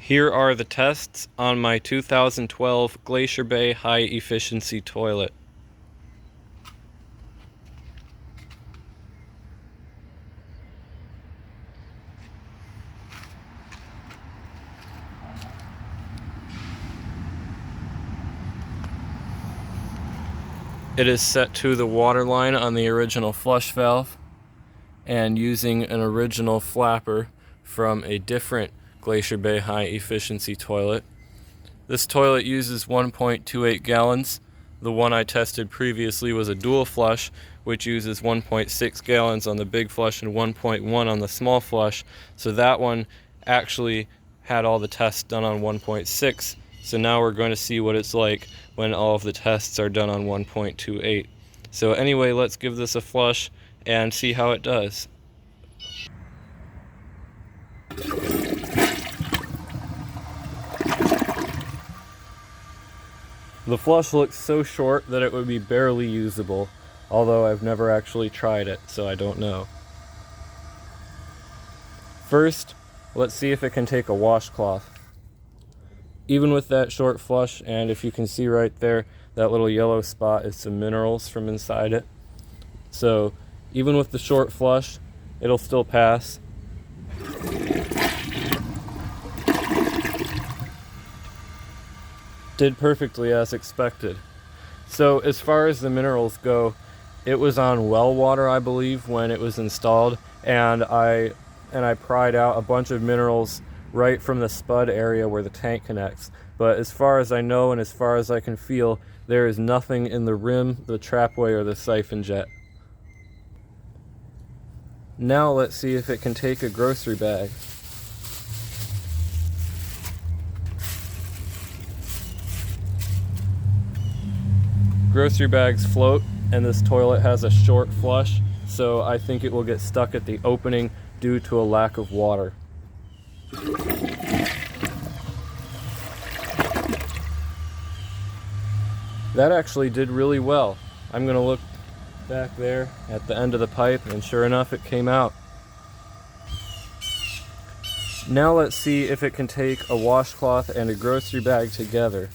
Here are the tests on my 2012 Glacier Bay high efficiency toilet. It is set to the water line on the original flush valve and using an original flapper from a different Glacier Bay high efficiency toilet. This toilet uses 1.28 gallons. The one I tested previously was a dual flush, which uses 1.6 gallons on the big flush and 1.1 on the small flush. So that one actually had all the tests done on 1.6. So now we're going to see what it's like when all of the tests are done on 1.28. So anyway, let's give this a flush and see how it does. The flush looks so short that it would be barely usable, although I've never actually tried it, so I don't know. First, let's see if it can take a washcloth. Even with that short flush, and if you can see right there, that little yellow spot is some minerals from inside it. So even with the short flush, it'll still pass. Did perfectly as expected. So as far as the minerals go, it was on well water, I believe, when it was installed, and I pried out a bunch of minerals right from the spud area where the tank connects. But as far as I know and as far as I can feel, there is nothing in the rim, the trapway, or the siphon jet. Now let's see if it can take a grocery bag. Grocery bags float, and this toilet has a short flush, so I think it will get stuck at the opening due to a lack of water. That actually did really well. I'm going to look back there at the end of the pipe, and sure enough, it came out. Now let's see if it can take a washcloth and a grocery bag together.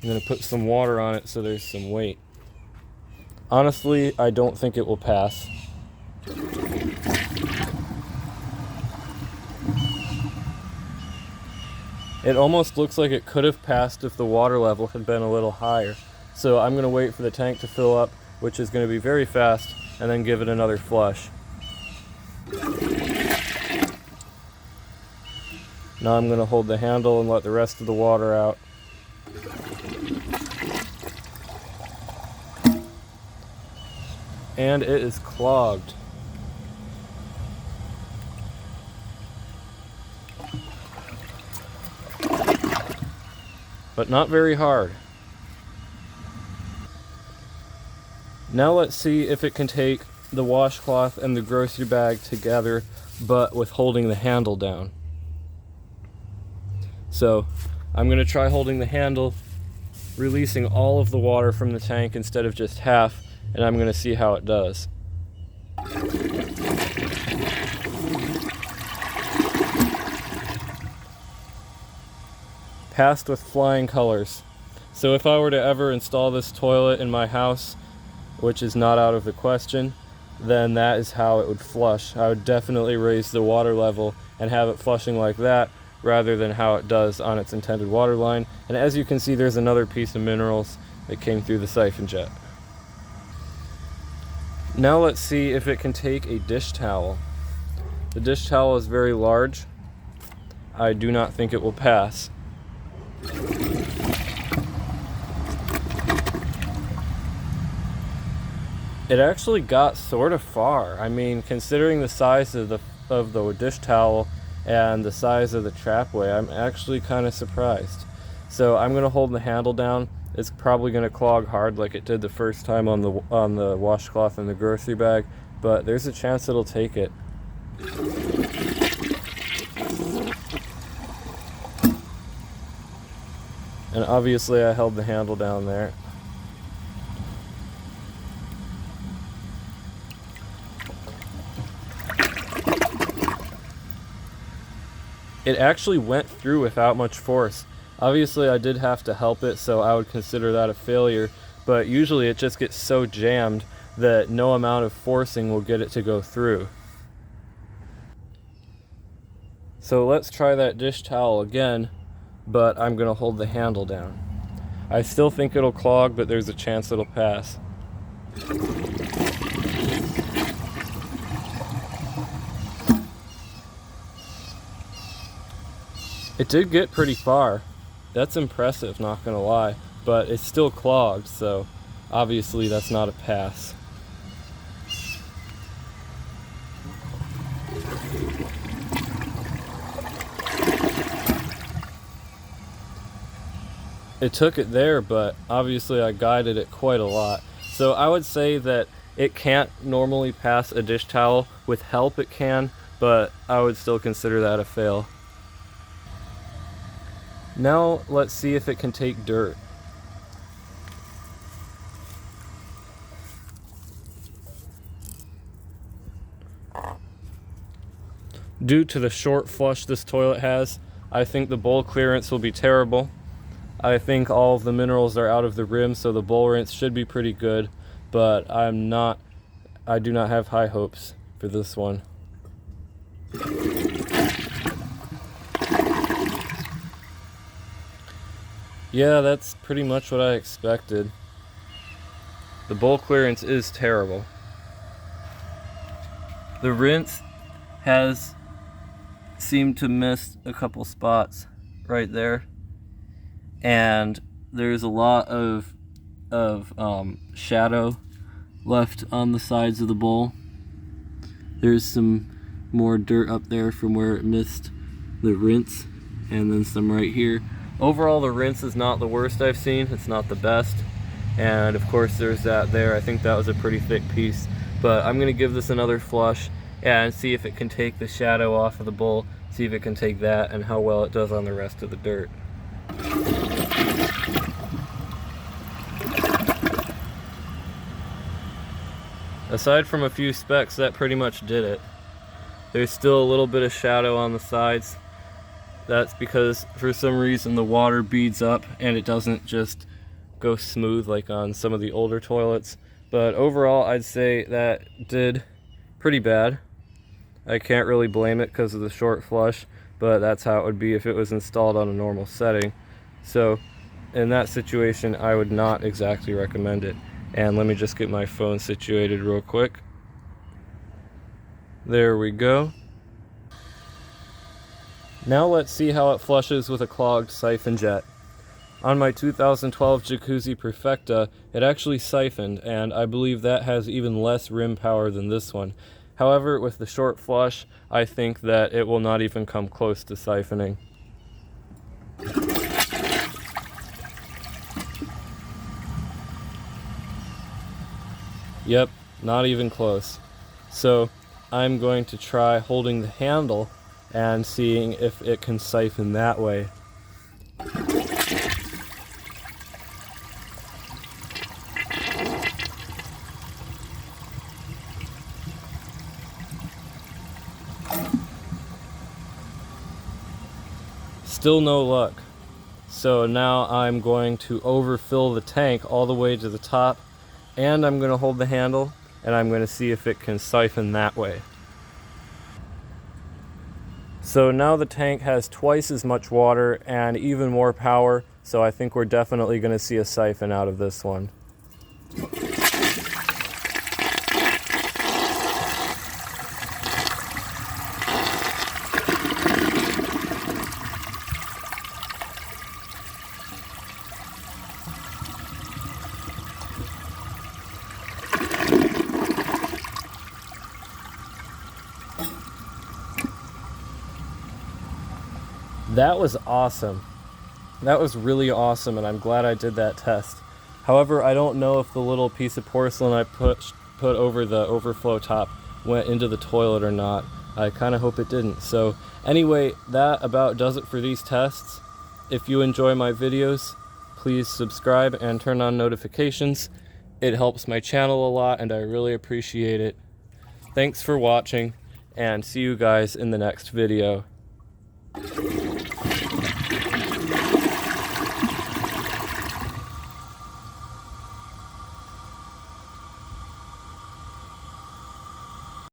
I'm going to put some water on it so there's some weight. Honestly, I don't think it will pass. It almost looks like it could have passed if the water level had been a little higher. So I'm going to wait for the tank to fill up, which is going to be very fast, and then give it another flush. Now I'm going to hold the handle and let the rest of the water out. And it is clogged. But not very hard. Now let's see if it can take the washcloth and the grocery bag together, but with holding the handle down. So I'm going to try holding the handle, releasing all of the water from the tank instead of just half, and I'm going to see how it does. Passed with flying colors. So if I were to ever install this toilet in my house, which is not out of the question, then that is how it would flush. I would definitely raise the water level and have it flushing like that rather than how it does on its intended water line. And as you can see, there's another piece of minerals that came through the siphon jet. Now let's see if it can take a dish towel. The dish towel is very large. I do not think it will pass. It actually got sort of far. I mean, considering the size of the dish towel and the size of the trapway, I'm actually kind of surprised. So I'm going to hold the handle down. It's probably going to clog hard like it did the first time on the washcloth and the grocery bag, but there's a chance it'll take it. And obviously I held the handle down there. it actually went through without much force. Obviously I did have to help it, so I would consider that a failure, but usually it just gets so jammed that no amount of forcing will get it to go through. So let's try that dish towel again, but I'm gonna hold the handle down. I still think it'll clog, but there's a chance it'll pass. It did get pretty far. That's impressive, not gonna lie, but it's still clogged, so obviously that's not a pass. It took it there, but obviously I guided it quite a lot. So I would say that it can't normally pass a dish towel. With help it can, but I would still consider that a fail. Now let's see if it can take dirt. Due to the short flush this toilet has, I think the bowl clearance will be terrible. I think all of the minerals are out of the rim, so the bowl rinse should be pretty good, but I do not have high hopes for this one. Yeah, that's pretty much what I expected. The bowl clearance is terrible. The rinse has seemed to miss a couple spots right there, and there's a lot of shadow left on the sides of the bowl. There's some more dirt up there from where it missed the rinse, and then some right here. Overall, the rinse is not the worst I've seen. It's not the best, and of course there's that there. I think that was a pretty thick piece, but I'm gonna give this another flush and see if it can take the shadow off of the bowl, see if it can take that and how well it does on the rest of the dirt. Aside from a few specks, that pretty much did it. There's still a little bit of shadow on the sides. That's because for some reason the water beads up and it doesn't just go smooth like on some of the older toilets. But overall, I'd say that did pretty bad. I can't really blame it because of the short flush, but that's how it would be if it was installed on a normal setting. So in that situation, I would not exactly recommend it. And let me just get my phone situated real quick. There we go. Now let's see how it flushes with a clogged siphon jet. On my 2012 Jacuzzi Perfecta, it actually siphoned, and I believe that has even less rim power than this one. However, with the short flush, I think that it will not even come close to siphoning. Yep, not even close. So I'm going to try holding the handle and seeing if it can siphon that way. Still no luck. So now I'm going to overfill the tank all the way to the top, and I'm going to hold the handle and I'm going to see if it can siphon that way. So now the tank has twice as much water and even more power, so I think we're definitely going to see a siphon out of this one. That was awesome. That was really awesome, and I'm glad I did that test. However, I don't know if the little piece of porcelain I put over the overflow top went into the toilet or not. I kind of hope it didn't. So anyway, that about does it for these tests. If you enjoy my videos, please subscribe and turn on notifications. It helps my channel a lot, and I really appreciate it. Thanks for watching, and see you guys in the next video.